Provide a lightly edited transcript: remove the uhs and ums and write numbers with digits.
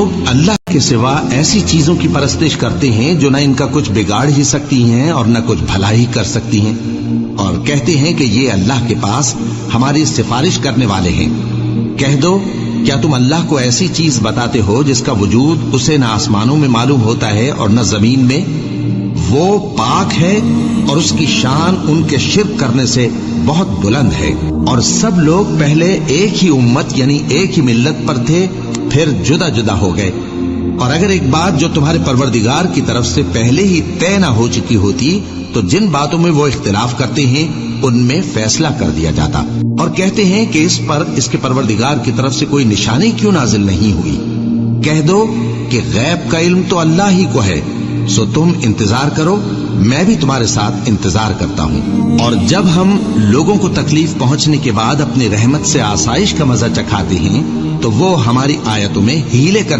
लोग अल्लाह के सिवा ऐसी चीजों की परस्तिश करते हैं जो न इनका कुछ बिगाड़ ही सकती हैं और न कुछ भला ही कर सकती हैं, और कहते हैं कि ये अल्लाह के पास हमारी सिफारिश करने वाले हैं। कह दो, क्या तुम अल्लाह को ऐसी चीज बताते हो जिसका वजूद उसे न आसमानों में मालूम होता है और न जमीन में? वो पाक है और उसकी शान उनके शिर्क करने से बहुत बुलंद है। और सब लोग पहले एक ही उम्मत यानी एक ही मिल्लत पर थे, फिर जुदा जुदा हो गए। और अगर एक बात जो तुम्हारे परवरदिगार की तरफ से पहले ही तय न हो चुकी होती तो जिन बातों में वो इख्तिलाफ करते हैं उनमें फैसला कर दिया जाता। और कहते हैं कि इस पर इसके परवरदिगार की तरफ से कोई निशानी क्यों नाजिल नहीं हुई? कह दो कि गैब का इल्म तो अल्लाह ही को है, सो तुम इंतजार करो, मैं भी तुम्हारे साथ इंतजार करता हूँ। और जब हम लोगों को तकलीफ पहुंचने के बाद अपनी रहमत से आसाइश का मजा चखाते हैं तो वो हमारी आयतों में हीले कर